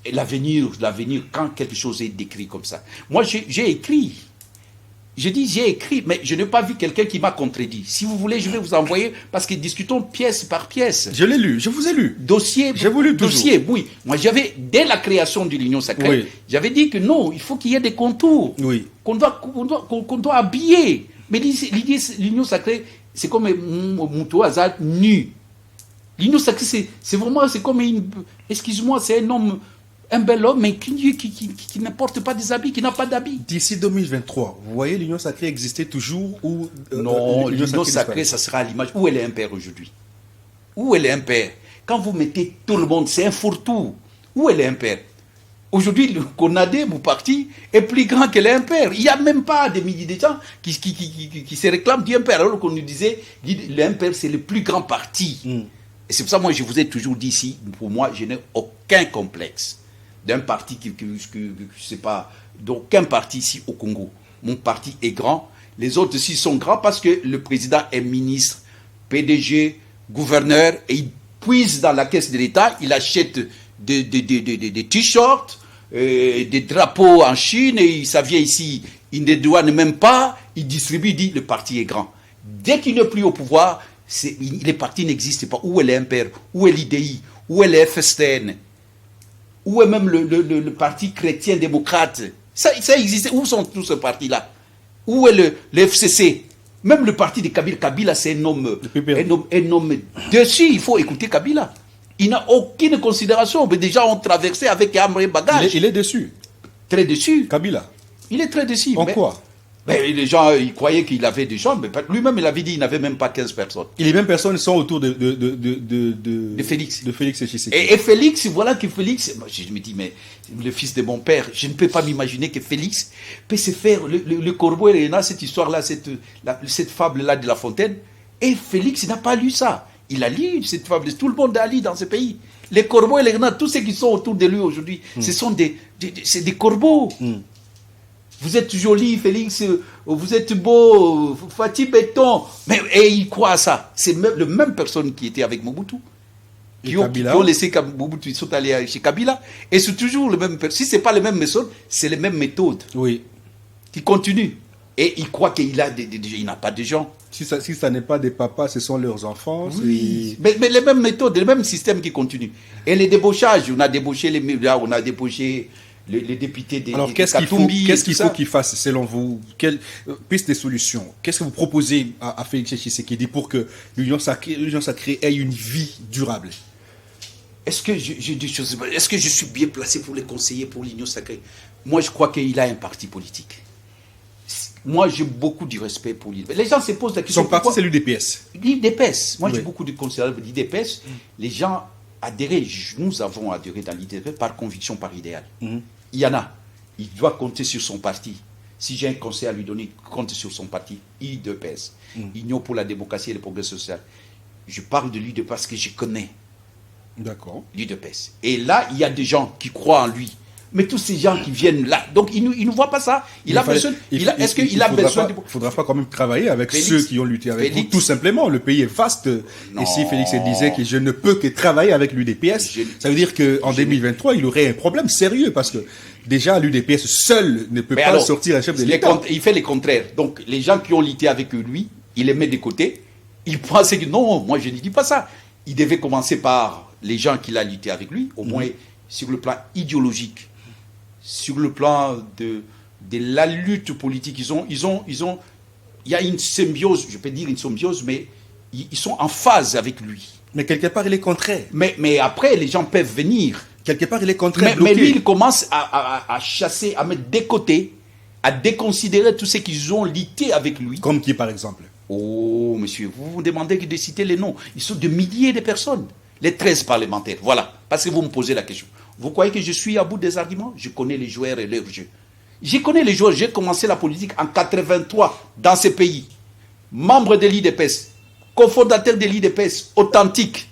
Et l'avenir, quand quelque chose est décrit comme ça. Moi, j'ai écrit. J'ai écrit, mais je n'ai pas vu quelqu'un qui m'a contredit. Si vous voulez, je vais vous envoyer, parce que discutons pièce par pièce. Je l'ai lu, je vous ai lu. Dossier, j'ai voulu dossier, oui. Moi, dès la création de l'Union sacrée, j'avais dit que non, il faut qu'il y ait des contours, qu'on doit habiller. Mais l'Union sacrée, c'est comme un mouton hasard nu. L'Union sacrée, c'est vraiment, c'est comme excuse-moi, c'est un homme, un bel homme, mais qui ne porte pas des habits, qui n'a pas d'habits. D'ici 2023, vous voyez l'union sacrée exister toujours ou non, l'union sacrée, ça sera à l'image. Où elle est impère aujourd'hui? Où elle est impère? Quand vous mettez tout le monde, c'est un fourre-tout. Où elle est impère? Aujourd'hui, le CONADE, mon parti, est plus grand que l'impère. Il n'y a même pas des milliers de gens qui se réclament du impère. Alors qu'on nous disait, l'impère, c'est le plus grand parti. Et c'est pour ça que moi, je vous ai toujours dit ici, pour moi, je n'ai aucun complexe d'un parti je ne sais pas, d'aucun parti ici au Congo. Mon parti est grand, les autres aussi sont grands parce que le président est ministre, PDG, gouverneur, et il puise dans la caisse de l'État, il achète des t-shirts, des drapeaux en Chine, et ça vient ici, il ne douane même pas, il distribue, il dit le parti est grand. Dès qu'il n'est plus au pouvoir, les partis n'existent pas. Où est l'IMPR? Où est l'IDI? Où est le FSTN? Où est même le parti chrétien-démocrate? Ça existe. Où sont tous ces partis-là? Où est le FCC? Même le parti de Kabila. Kabila, c'est un homme dessus. Il faut écouter Kabila. Il n'a aucune considération. Mais déjà, on traversait avec un bagage. Il est dessus. Très dessus. Kabila. Il est très dessus. En quoi? Les gens, ils croyaient qu'il avait des gens, mais lui-même, il avait dit qu'il n'avait même pas 15 personnes. Et les mêmes personnes sont autour de Félix. De Félix Tshisekedi. Et Félix, voilà que Félix, moi, je me dis, mais le fils de mon père, je ne peux pas m'imaginer que Félix peut se faire, le corbeau et Réna, cette histoire-là, cette fable-là de La Fontaine, et Félix n'a pas lu ça. Il a lu cette fable, tout le monde a lu dans ce pays. Les corbeaux et les renards, tous ceux qui sont autour de lui aujourd'hui, ce sont des corbeaux. Vous êtes joli, Félix, vous êtes beau, Fatih Béton. Et il croit à ça. C'est le même personne qui était avec Mobutu. Qui ont laissé Mobutu, ils sont allés chez Kabila. Et c'est toujours le même personne. Si ce n'est pas les mêmes méthodes, c'est les mêmes méthodes. Oui. Qui continuent. Et il croit qu'il n'a pas de gens. Si ça n'est pas des papas, ce sont leurs enfants. Oui. Mais les mêmes méthodes, les mêmes systèmes qui continuent. Et les débauchages, on a débauché les députés des Alors, qu'est-ce qu'il faut qu'il fasse, selon vous? Quelle piste de solution? Qu'est-ce que vous proposez à Félix Tshisekedi pour que l'Union sacrée ait une vie durable? Est-ce que je suis bien placé pour les conseiller pour l'Union sacrée? Moi, je crois qu'il a un parti politique. Moi, j'ai beaucoup de respect pour l'UDPS. Les gens se posent la question. Son parti, c'est l'UDPS. L'UDPS. Moi, Oui. j'ai beaucoup de conseillers de l'UDPS. Les gens adhéré, nous avons adhéré dans l'UDPS par conviction, par idéal. Il y en a. Il doit compter sur son parti. Si j'ai un conseil à lui donner, compte sur son parti, UDPS. Union pour la démocratie et le progrès social. Je parle de l'UDPS parce que je connais. D'accord. L'UDPS. Et là, il y a des gens qui croient en lui. Mais tous ces gens qui viennent là, donc ils ne voient pas ça. Est-ce qu'il a besoin de... Il ne faudra pas quand même travailler avec Félix, ceux qui ont lutté avec vous. Tout simplement, le pays est vaste. Et si Félix disait que je ne peux que travailler avec l'UDPS, ça veut dire qu'en 2023, il aurait un problème sérieux parce que déjà, l'UDPS seul ne peut pas sortir un chef de l'État. Il fait le contraire. Donc, les gens qui ont lutté avec lui, il les met de côté. Il pense que non, moi je ne dis pas ça. Il devait commencer par les gens qu'il a lutté avec lui, au moins sur le plan idéologique. Sur le plan de la lutte politique, il y a une symbiose, je peux dire une symbiose, mais ils sont en phase avec lui. Mais quelque part, il est contraire. Mais après, les gens peuvent venir. Quelque part, il est contraire. Mais lui, il commence à chasser, à mettre de côté, à déconsidérer tous ceux qui ont lutté avec lui. Comme qui, par exemple? Oh, monsieur, vous vous demandez de citer les noms. Ils sont de milliers de personnes. Les 13 parlementaires, voilà. Parce que vous me posez la question. Vous croyez que je suis à bout des arguments? Je connais les joueurs et leurs jeux. Je connais les joueurs. J'ai commencé la politique en 83 dans ce pays. Membre de l'IDPS, cofondateur de l'IDPS, authentique.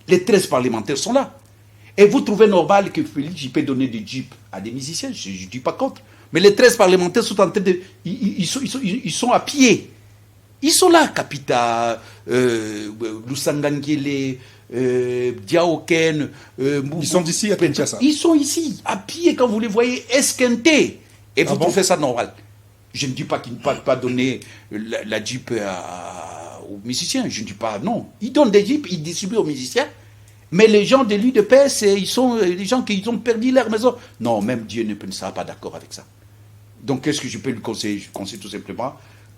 Les 13 parlementaires sont là. Et vous trouvez normal que Félix peut donner des jeeps à des musiciens? Je ne dis pas contre. Mais les 13 parlementaires sont en train de... Ils sont à pied. Ils sont là, Kapita, Lusangangele, Diaoken. Ils sont d'ici à Kinshasa. Ils sont ici, à pied, quand vous les voyez, esquintés. Et vous trouvez ça normal? Je ne dis pas qu'ils ne peuvent pas donner la Jeep aux musiciens. Je ne dis pas non. Ils donnent des Jeeps, ils distribuent aux musiciens. Mais les gens de l'UDPS, ils sont les gens qui ont perdu leur maison. Non, même Dieu ne sera pas d'accord avec ça. Donc, qu'est-ce que je peux lui conseiller? Je conseille tout simplement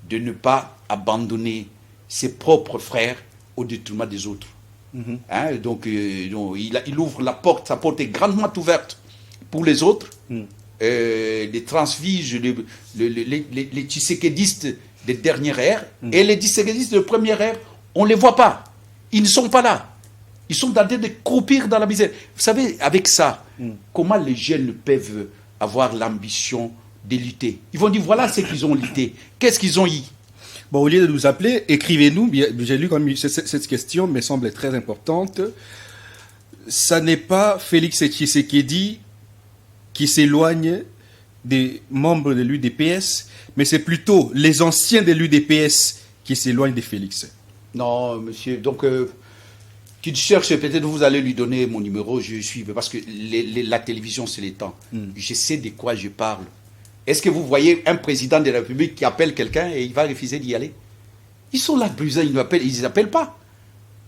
de ne pas abandonner ses propres frères au détriment des autres. Donc, il ouvre la porte, sa porte est grandement ouverte pour les autres. Les transfuges, les tshisekédistes de dernière ère et les tshisekédistes de première ère, on ne les voit pas. Ils ne sont pas là. Ils sont en train de croupir dans la misère. Vous savez, avec ça, comment les jeunes peuvent avoir l'ambition de lutter? Ils vont dire, voilà ce qu'ils ont lutté. Qu'est-ce qu'ils ont eu? Bon, au lieu de nous appeler, écrivez-nous. J'ai lu comme cette question me semble très importante. Ça n'est pas Félix Tshisekedi qui s'éloigne des membres de l'UDPS, mais c'est plutôt les anciens de l'UDPS qui s'éloignent de Félix. Non, monsieur. Donc, tu cherches, peut-être vous allez lui donner mon numéro, je suis. Parce que la télévision, c'est les temps. Je sais de quoi je parle. Est-ce que vous voyez un président de la République qui appelle quelqu'un et il va refuser d'y aller? Ils sont là, plus ils ne appellent pas.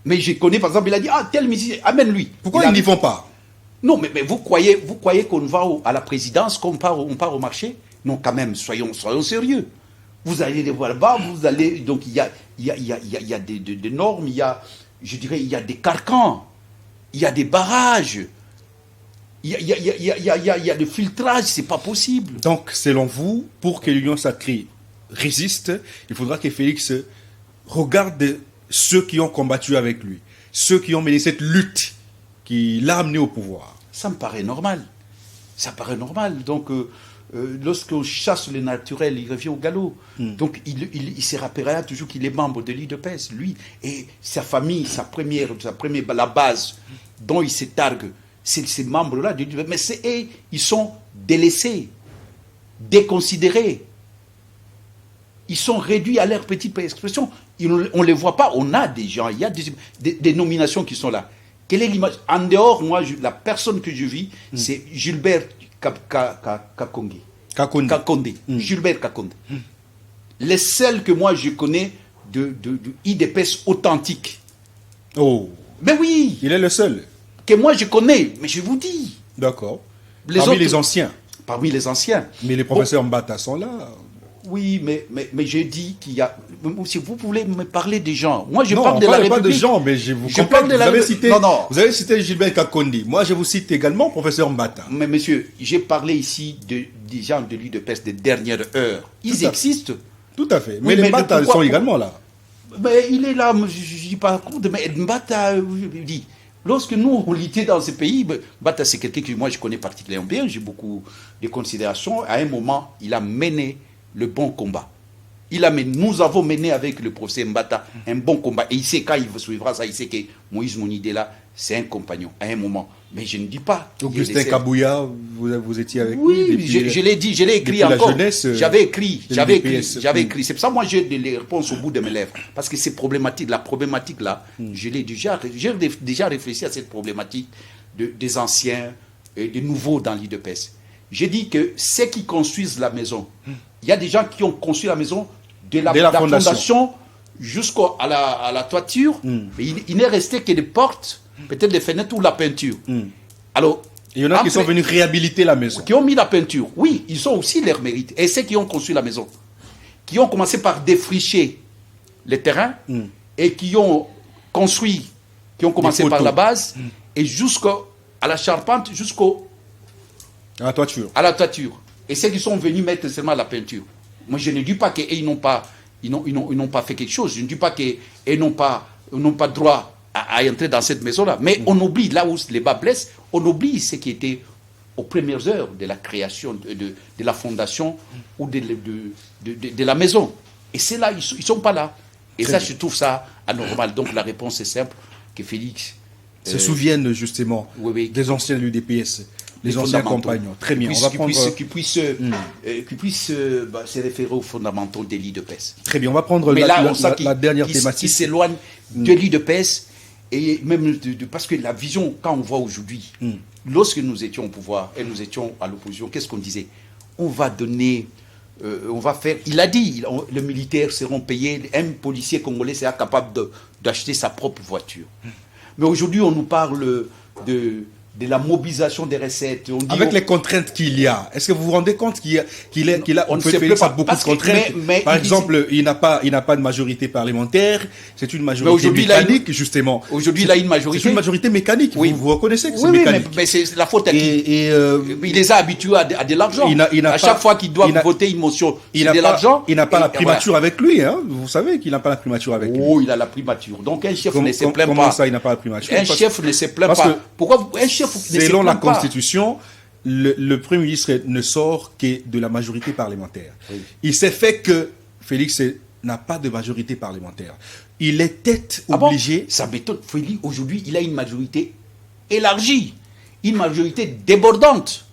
Mais je connais, par exemple, il a dit, tel musicien, amène-lui. Pourquoi ils n'y vont pas? Non, mais vous croyez qu'on va à la présidence, qu'on part au marché? Non, quand même, soyons sérieux. Vous allez les voir là-bas, donc il y a des normes, il y a des carcans, il y a des barrages. Il y a des filtrages, c'est pas possible. Donc, selon vous, pour que l'Union sacrée résiste, il faudra que Félix regarde ceux qui ont combattu avec lui, ceux qui ont mené cette lutte qui l'a amené au pouvoir. Ça me paraît normal. Ça paraît normal. Donc, lorsqu'on chasse le naturel, il revient au galop. Donc, il se rappellera toujours qu'il est membre de l'UDPS, lui, et sa famille, la base dont il se targue. C'est ces membres-là, mais ils sont délaissés, déconsidérés. Ils sont réduits à leur petite expression. On ne les voit pas. On a des gens, il y a des nominations qui sont là. Quelle est l'image? En dehors, moi, la personne que je vis, c'est Gilbert Kakonde. Gilbert Kakonde. les seuls que moi je connais de IDPS authentique. Oh, Mais oui, il est le seul. que moi je connais, mais je vous dis. D'accord. Les Parmi autres- les anciens. Parmi les anciens. Mais les professeurs Mbata sont là. Oui, mais j'ai dit qu'il y a... Si vous voulez me parler des gens, moi je Non, parle on de la parle pas République. de gens, mais je vous Je complète. parle de Vous la avez République. cité, Non. vous avez cité Gilbert Kakondi. Moi, je vous cite également professeur Mbata. Mais monsieur, j'ai parlé ici des gens de l'UDPS des dernières heures. Ils Tout à- existent. Tout à fait. Mais Oui, les mais Mbata pourquoi- sont également là. Mais il est là, je ne dis pas compte, mais Mbata, je dis, lorsque nous, on luttait dans ce pays, Mbata, c'est quelqu'un que moi, je connais particulièrement bien, j'ai beaucoup de considération. À un moment, il a mené le bon combat. Nous avons mené avec le professeur Mbata un bon combat. Et il sait, quand il suivra ça, il sait que Moïse Monidela, c'est un compagnon, à un moment. Mais je ne dis pas. Augustin Kabouya, vous étiez avec lui. Oui, depuis- je l'ai dit, je l'ai écrit depuis la encore. jeunesse, J'avais écrit, de j'avais l'UDPS. écrit. C'est pour ça moi j'ai les réponses au bout de mes lèvres. Parce que c'est problématique, la problématique là, j'ai déjà réfléchi à cette problématique des anciens et des nouveaux dans l'IDPS. J'ai dit que ceux qui construisent la maison, il y a des gens qui ont construit la maison de la fondation jusqu'à la toiture, mais il n'est resté que des portes, peut-être des fenêtres ou la peinture. Alors, Il y en a qui sont venus réhabiliter la maison. qui ont mis la peinture, oui, ils ont aussi leur mérite. Et ceux qui ont construit la maison, qui ont commencé par défricher les terrains et qui ont construit, qui ont commencé par poteaux. la base et jusqu'à la charpente, À la toiture. à la toiture. Et ceux qui sont venus mettre seulement la peinture. Moi, je ne dis pas qu'ils n'ont pas, ils n'ont pas fait quelque chose. Je ne dis pas qu'ils n'ont pas droit à entrer dans cette maison-là. Mais on oublie, là où les bas blessent, on oublie ce qui était aux premières heures de la création de la fondation ou de la maison. Et c'est là, ils ne sont pas là. Et Très ça, bien. je trouve ça anormal. Donc la réponse est simple, que Félix... Se souviennent justement oui, des anciens de l'UDPS, les anciens fondamentaux. compagnons. Très bien. On va prendre. Qui puissent se référer aux fondamentaux de l'IDPS. Très bien. On va prendre Mais là, on sent la dernière qui thématique. s'éloigne de l'IDPS et même parce que la vision, quand on voit aujourd'hui, lorsque nous étions au pouvoir et nous étions à l'opposition, qu'est-ce qu'on disait? On va donner, on va faire. Il a dit, les militaires seront payés. Un policier congolais sera capable d'acheter sa propre voiture. Mais aujourd'hui, on nous parle de la mobilisation des recettes. On dit Avec les contraintes qu'il y a, est-ce que vous vous rendez compte qu'il a On ne peut sait Félix pas, a beaucoup parce de que- contraintes. mais Par il exemple, il n'a pas de majorité parlementaire. C'est une majorité aujourd'hui, il a mécanique, justement. Aujourd'hui, il a une majorité. C'est une majorité mécanique. Oui. Vous reconnaissez que c'est Oui, mécanique. mais c'est la faute à qui? Il les a habitués à de l'argent. Il n'a À pas- chaque fois qu'ils doivent il n'a- voter une motion, il c'est de l'argent. n'a pas Et la primature avec lui. Hein. Vous savez qu'il n'a pas la primature avec lui. Oh, il a la primature. Donc un chef ne se plaint Comment pas. ça, il n'a pas la primature? Un chef ne se plaint parce pas. que Pourquoi un chef ne se plaint pas? selon la Constitution, le Premier ministre ne sort que de la majorité parlementaire. Oui. Il s'est fait que Félix n'a pas de majorité parlementaire. Il était Ah bon? obligé. Ça m'étonne. Félix, aujourd'hui, il a une majorité élargie, une majorité débordante,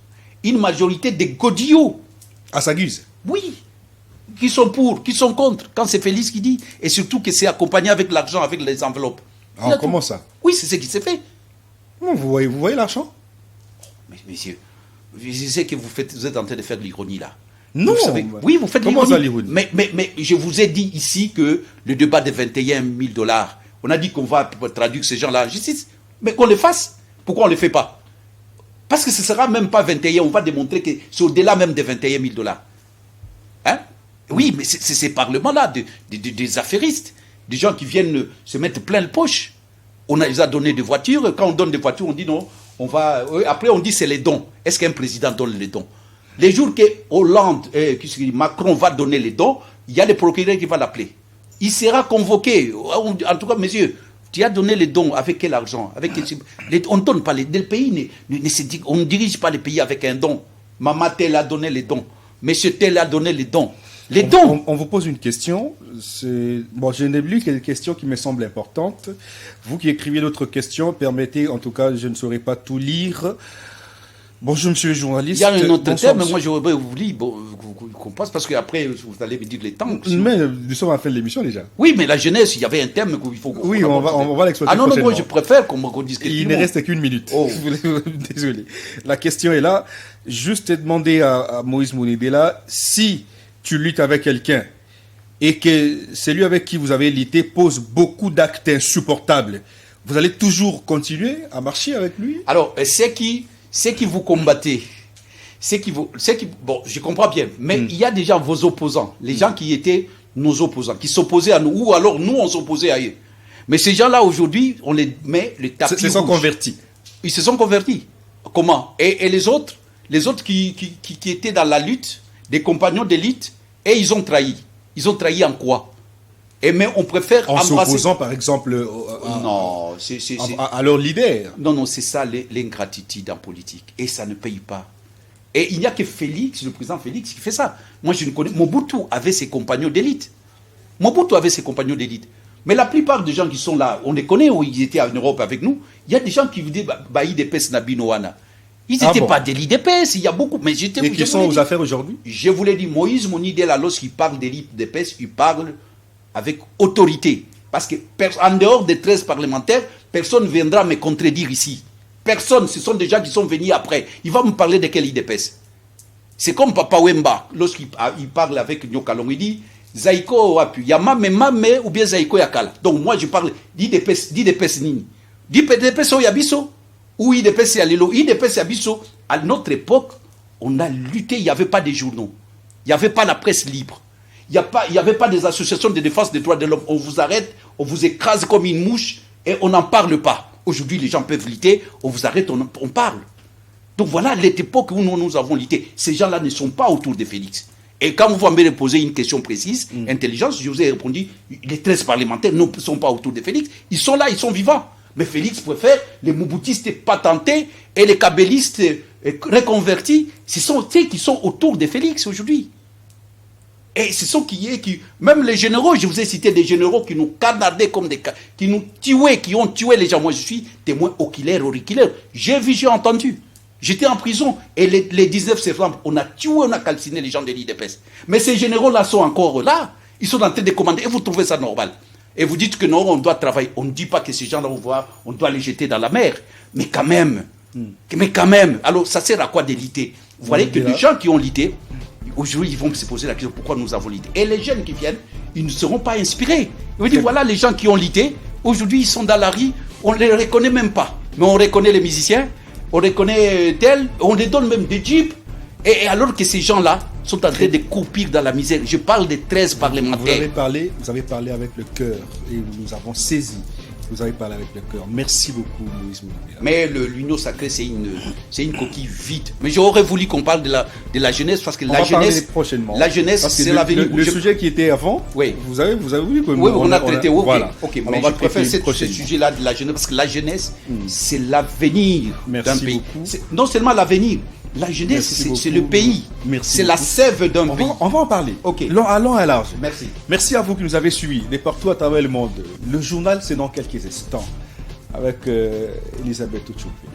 une majorité de godillots. À sa guise. Oui, qui sont pour, qui sont contre. Quand c'est Félix qui dit, et surtout que c'est accompagné avec l'argent, avec les enveloppes. Ah, Il a comment tout. ça? Oui, c'est ce qui s'est fait. Vous voyez l'argent? Mais messieurs, je sais que vous êtes en train de faire de l'ironie là. Non. Vous savez, oui, vous faites de Comment l'ironie. ça, l'ironie? Mais je vous ai dit ici que le débat de 21 000 $, on a dit qu'on va traduire ces gens-là en justice. Mais qu'on le fasse. Pourquoi on ne le fait pas? Parce que ce ne sera même pas 21, on va démontrer que c'est au-delà même de 21 000 $. Hein? Oui, mais c'est ces parlements-là, des affairistes, des gens qui viennent se mettre plein de poches. On les a donné des voitures. Quand on donne des voitures, on dit non. Après, on dit c'est les dons. Est-ce qu'un président donne les dons? Les jours que Hollande, Macron va donner les dons, il y a le procureur qui va l'appeler. Il sera convoqué. En tout cas, messieurs, tu as donné les dons avec quel argent? On ne donne pas les pays. On ne dirige pas les pays avec un don. Maman tel a donné les dons. Monsieur tel a donné les dons. Les dons. On vous pose une question. Bon, je n'ai lu quelques questions qui me semblent importantes. Vous qui écrivez d'autres questions, permettez, en tout cas, je ne saurais pas tout lire. Bonjour, monsieur le journaliste. Il y a un autre Bonsoir, thème, monsieur. moi je voudrais vous lire, qu'on passe, parce qu'après vous allez me dire les temps. Mais nous sommes à la fin de l'émission déjà. Oui, mais la jeunesse, il y avait un thème qu'il faut... Oui, on va l'exploiter Ah non, non, moi prochainement. je préfère qu'on dise quelque chose. Il ne reste qu'une minute. Oh. Désolé. La question est là. Juste demander à Moïse Monidela, si tu luttes avec quelqu'un et que celui avec qui vous avez lutté pose beaucoup d'actes insupportables, vous allez toujours continuer à marcher avec lui? Alors, c'est qui vous combattez, bon, je comprends bien, mais il y a déjà vos opposants, les gens qui étaient nos opposants, qui s'opposaient à nous, ou alors nous, on s'opposait à eux. Mais ces gens-là, aujourd'hui, on les met le tapis rouge. Ils se sont convertis. Ils se sont convertis. Comment? Et les autres qui étaient dans la lutte, des compagnons d'élite, et ils ont trahi. Ils ont trahi en quoi? Mais on préfère en embrasser... s'opposant, par exemple, à leur leader. Non, c'est ça l'ingratitude en politique. Et ça ne paye pas. Et il n'y a que Félix, le président Félix, qui fait ça. Moi, je ne connais... Mobutu avait ses compagnons d'élite. Mais la plupart des gens qui sont là, on les connaît, où ils étaient en Europe avec nous, il y a des gens qui vous disent bah, IDPS Nabinoana. Ils n'étaient pas des d'IDPS, il y a beaucoup. Mais et qui sont aux affaires aujourd'hui? Je vous l'ai dit, Moïse, mon idée là, lorsqu'il parle d'élite d'IDPS, il parle avec autorité. Parce que en dehors des 13 parlementaires, personne ne viendra me contredire ici. Personne, ce sont des gens qui sont venus après. Il va me parler de quel IDPS. C'est comme Papa Wemba, lorsqu'il parle avec Nyokalong, il dit Zaiko Wapu, Yamame Mame ou bien Zaiko Yakala. Donc moi je parle d'IDPS Nini. d'IDPS Yabiso ou IDPS Yalilo. IDPS Yabiso, à notre époque, on a lutté, il n'y avait pas de journaux. Il n'y avait pas la presse libre. Il n'y avait pas des associations de défense des droits de l'homme. On vous arrête, on vous écrase comme une mouche et on n'en parle pas. Aujourd'hui, les gens peuvent lutter, on vous arrête, on parle. Donc voilà l'époque où nous avons lutté. Ces gens-là ne sont pas autour de Félix. Et quand vous m'avez posé une question précise, intelligence, je vous ai répondu, les 13 parlementaires ne sont pas autour de Félix. Ils sont là, ils sont vivants. Mais Félix préfère les mobutistes patentés et les kabylistes reconvertis. Ce sont ceux qui sont autour de Félix aujourd'hui. Et ce sont même les généraux, je vous ai cité des généraux qui nous canardaient comme qui nous tuaient, qui ont tué les gens. Moi, je suis témoin oculaire, auriculaire. J'ai vu, j'ai entendu. J'étais en prison et les 19 septembre, on a tué, on a calciné les gens de l'IDPS. Mais ces généraux-là sont encore là. Ils sont en train de commander et vous trouvez ça normal. Et vous dites que non, on doit travailler. On ne dit pas que ces gens-là, on doit les jeter dans la mer. Mais quand même. Alors, ça sert à quoi de lutter? Vous voyez que les gens qui ont lutté, aujourd'hui, ils vont se poser la question pourquoi nous avons lutté. Et les jeunes qui viennent, ils ne seront pas inspirés. Ils vont dire voilà les gens qui ont lutté. Aujourd'hui, ils sont dans la rue. On ne les reconnaît même pas. Mais on reconnaît les musiciens. On reconnaît tel. On les donne même des jeeps. Et alors que ces gens-là sont en train de croupir dans la misère. Je parle des 13 parlementaires. Vous avez parlé avec le cœur. Et nous avons saisi. Vous avez parlé avec le cœur. Merci beaucoup, Moïse Moubela. Mais l'union sacrée, c'est une coquille vide. Mais j'aurais voulu qu'on parle de la jeunesse parce que la jeunesse, c'est l'avenir. Le sujet qui était avant, oui. vous avez voulu que oui, on a traité. Ok, voilà. Ok, mais je préfère ce sujet-là de la jeunesse parce que la jeunesse, c'est l'avenir d'un pays. Non seulement l'avenir. La jeunesse, c'est le pays. C'est la sève d'un pays. On va en parler. Ok. Allons à large. Merci. Merci à vous qui nous avez suivis de partout à travers le monde. Le journal, c'est dans quelques instants avec Elisabeth Touchoupé.